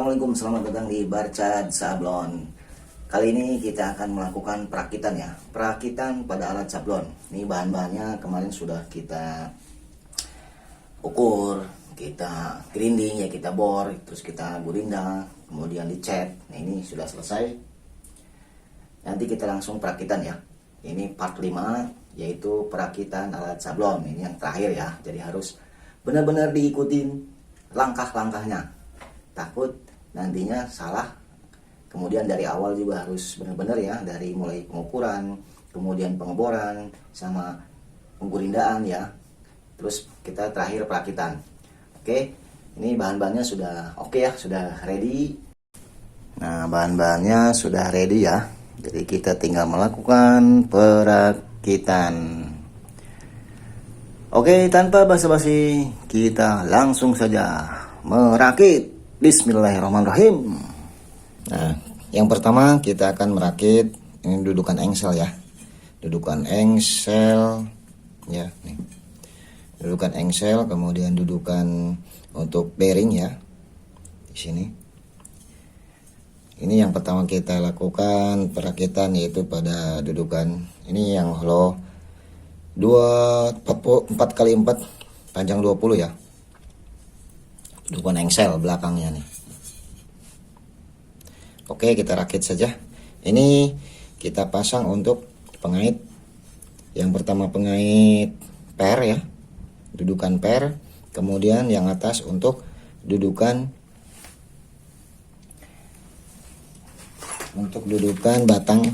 Assalamualaikum, selamat datang di Barcad Sablon. Kali ini kita akan melakukan perakitan ya. Perakitan pada alat sablon. Ini bahan-bahannya kemarin sudah kita ukur, kita grinding ya, kita bor, terus kita gurinda, kemudian dicat. Nah, ini sudah selesai. Nanti kita langsung perakitan ya. Ini part 5, yaitu perakitan alat sablon. Ini yang terakhir ya. Jadi harus benar-benar diikutin langkah-langkahnya. Takut nantinya salah. Kemudian dari awal juga harus benar-benar ya, dari mulai pengukuran, kemudian pengeboran, sama penggurindaan ya. Terus kita terakhir perakitan. Oke, ini bahan-bahannya sudah oke ya, sudah ready. Nah, bahan-bahannya sudah ready ya. Jadi kita tinggal melakukan perakitan. Oke, tanpa basa-basi, kita langsung saja merakit. Bismillahirrahmanirrahim. Nah, yang pertama kita akan merakit ini dudukan engsel ya. Dudukan engsel ya, nih. Dudukan engsel, kemudian dudukan untuk bearing ya. Di sini. Ini yang pertama kita lakukan perakitan, yaitu pada dudukan ini yang hollow 4 kali 4 panjang 20 ya. Dudukan engsel belakangnya nih. Oke, kita rakit saja. Ini kita pasang untuk pengait. Yang pertama pengait per ya, dudukan per. Kemudian yang atas untuk dudukan batang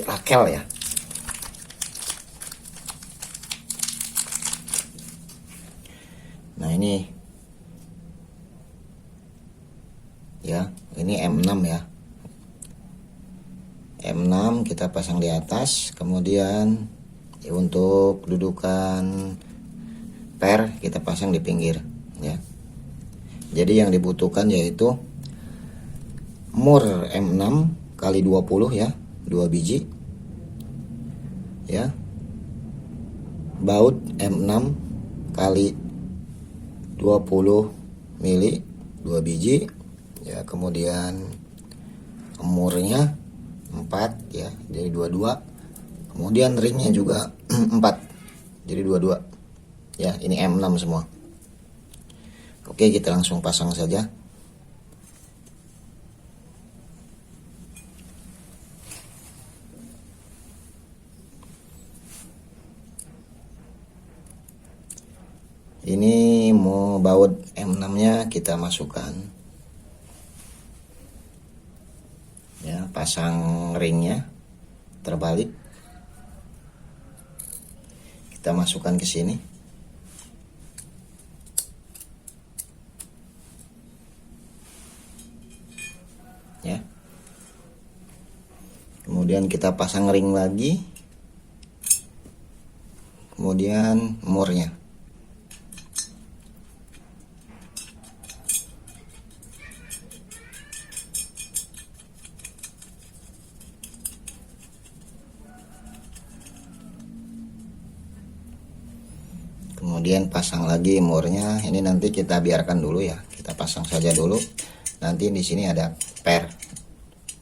rakel ya. Nah, ini ya, ini M6 ya. M6 kita pasang di atas, kemudian untuk dudukan per kita pasang di pinggir ya. Jadi yang dibutuhkan yaitu mur M6 kali 20 ya, 2 biji ya. Baut M6 kali 20 mili 2 biji ya, kemudian murnya 4 ya, jadi 22. Kemudian ringnya juga 4, jadi 22 ya. Ini M6 semua. Oke, kita langsung pasang saja. Ini mau baut M6 nya kita masukkan ya, pasang ringnya terbalik, kita masukkan ke sini ya. Kemudian kita pasang ring lagi, kemudian murnya. Kemudian pasang lagi murnya. Ini nanti kita biarkan dulu ya, kita pasang saja dulu. Nanti di sini ada per,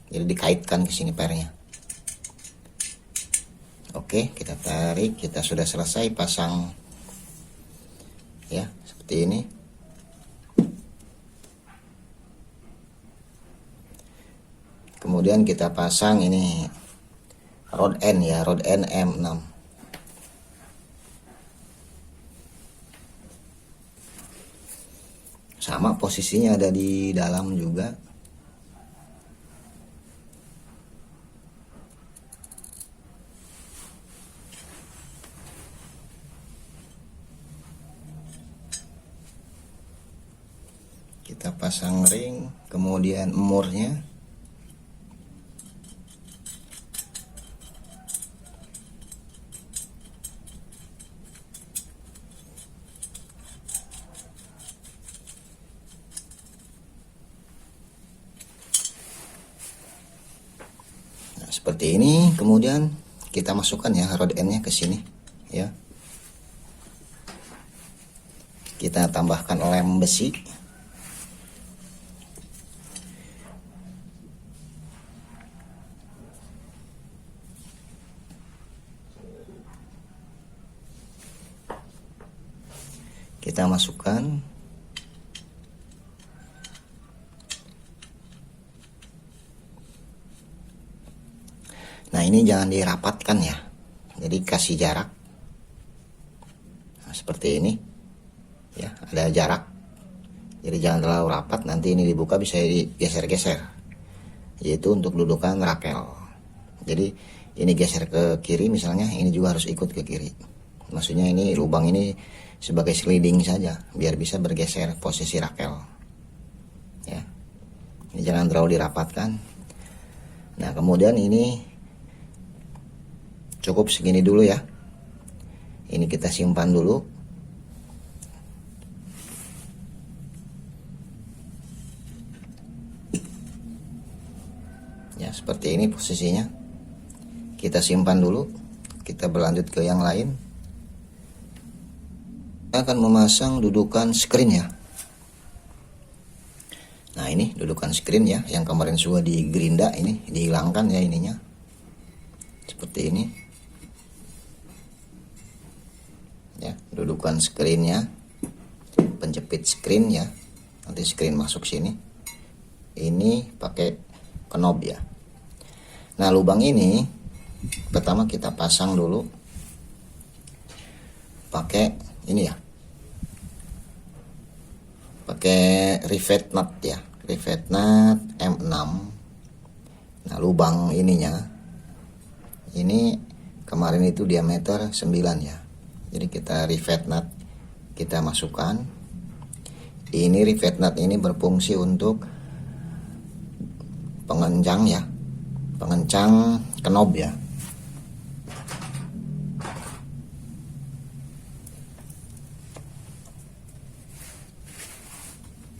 jadi dikaitkan ke sini pernya. Oke, kita tarik. Kita sudah selesai pasang ya, seperti ini. Kemudian kita pasang ini rod end ya, rod end M6. Sama posisinya ada di dalam juga. Kita pasang ring, kemudian murnya. Seperti ini. Kemudian kita masukkan ya rod end-nya ke sini ya. Kita tambahkan lem besi kita masukkan. Nah, ini jangan dirapatkan ya, jadi kasih jarak. Nah, seperti ini ya, ada jarak, jadi jangan terlalu rapat, nanti ini dibuka bisa digeser-geser, yaitu untuk dudukan rakel. Jadi ini geser ke kiri misalnya, ini juga harus ikut ke kiri. Maksudnya ini lubang ini sebagai sliding saja, biar bisa bergeser posisi rakel ya. Ini jangan terlalu dirapatkan. Nah, kemudian ini cukup segini dulu ya, ini kita simpan dulu. Ya, seperti ini posisinya. Kita simpan dulu, kita berlanjut ke yang lain. Kita akan memasang dudukan screen ya. Nah, ini dudukan screen ya, yang kemarin sudah digerinda, ini dihilangkan ya ininya. Seperti ini. Ya, dudukan screennya, penjepit screen ya, nanti screen masuk sini. Ini pakai knob ya. Nah, lubang ini pertama kita pasang dulu pakai ini ya, pakai rivet nut ya, rivet nut M6. Nah, lubang ininya ini kemarin itu diameter 9 ya, jadi kita rivet nut kita masukkan. Ini rivet nut ini berfungsi untuk pengencang ya, pengencang knob ya.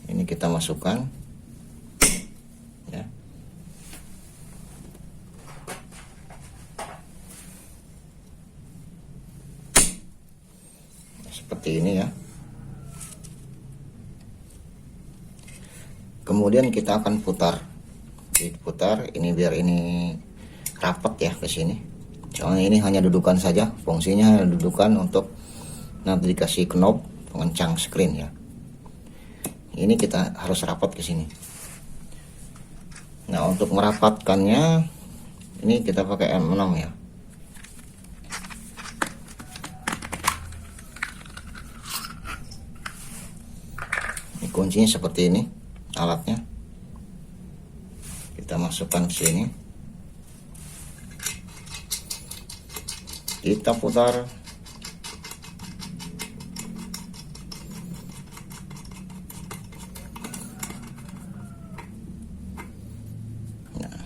Ini kita masukkan ya. Seperti ini ya. Kemudian kita akan putar. Diputar ini biar ini rapat ya ke sini. Soalnya ini hanya dudukan saja, fungsinya dudukan untuk nanti dikasih knob pengencang screen ya. Ini kita harus rapat ke sini. Nah, untuk merapatkannya ini kita pakai M6 ya. Ini kuncinya seperti ini alatnya. Kita masukkan ke sini. Kita putar. Nah,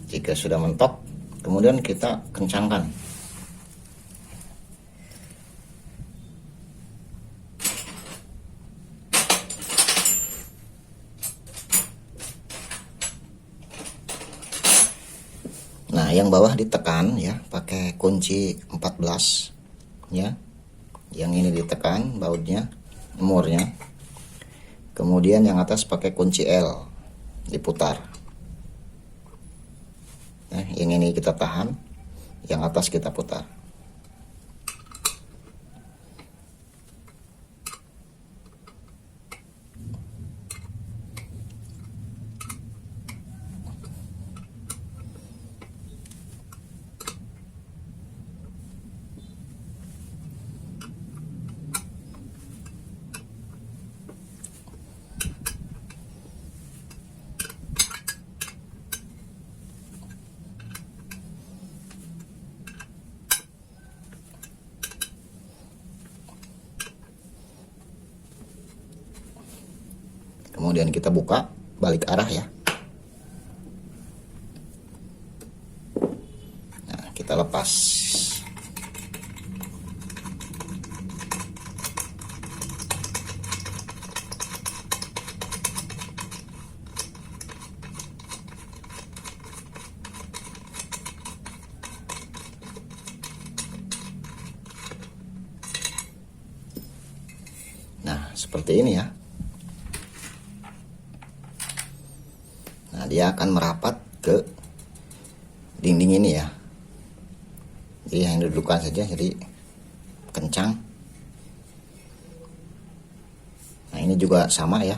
jika sudah mentok, kemudian kita kencangkan. Nah, yang bawah ditekan ya, pakai kunci 14 ya. Yang ini ditekan bautnya, murnya. Kemudian yang atas pakai kunci L, diputar. Nah, yang ini kita tahan, yang atas kita putar. Kemudian kita buka balik arah ya. Nah, kita lepas. Nah, seperti ini ya. Nah, dia akan merapat ke dinding ini ya. Jadi hanya dudukan saja, jadi kencang. Nah ini juga sama ya.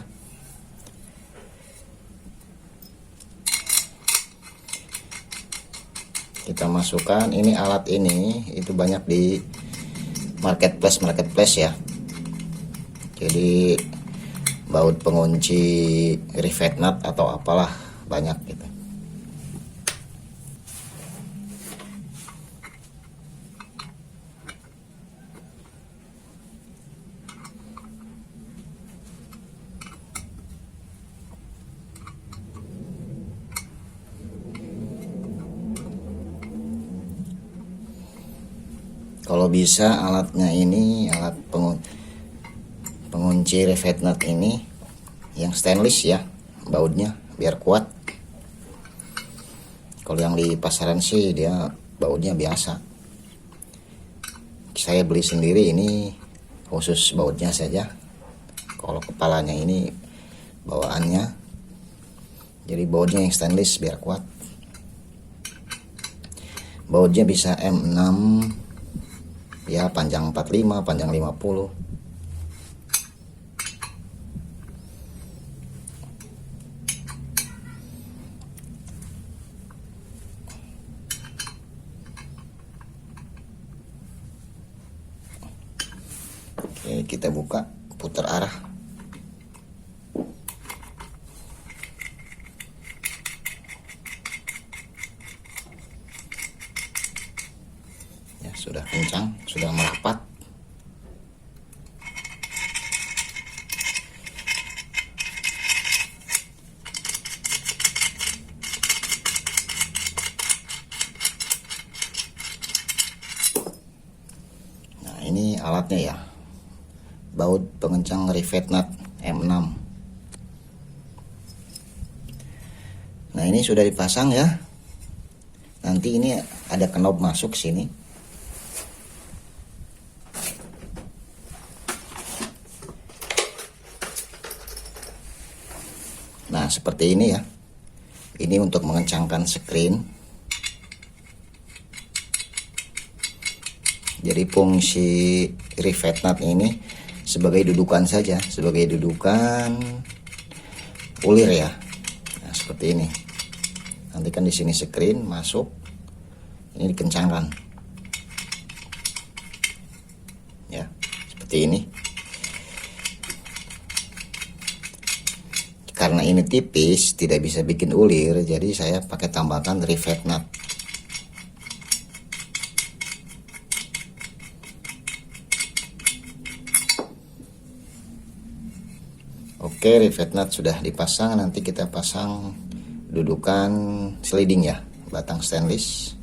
Kita masukkan ini, alat ini itu banyak di marketplace ya. Jadi baut pengunci rivet nut atau apalah banyak gitu. Kalau bisa alatnya ini, alat pengunci rivet nut ini yang stainless ya, bautnya biar kuat. Kalau yang di pasaran sih dia bautnya biasa. Saya beli sendiri ini khusus bautnya saja. Kalau kepalanya ini bawaannya, jadi bautnya yang stainless biar kuat. Bautnya bisa M6 ya, panjang 45, panjang 50. Oke, kita buka, putar arah. Ya, sudah kencang, sudah merapat. Nah, ini alatnya ya. Baut pengencang rivet nut M6. Nah, ini sudah dipasang ya. Nanti ini ada knob masuk sini. Nah, seperti ini ya. Ini untuk mengencangkan screen. Jadi fungsi rivet nut ini sebagai dudukan saja, sebagai dudukan ulir ya. Nah, seperti ini. Nanti kan di sini screen masuk, ini dikencangkan. Ya, seperti ini. Karena ini tipis, tidak bisa bikin ulir, jadi saya pakai tambahkan rivet nut. Oke, rivet nut sudah dipasang. Nanti kita pasang dudukan sliding ya, batang stainless.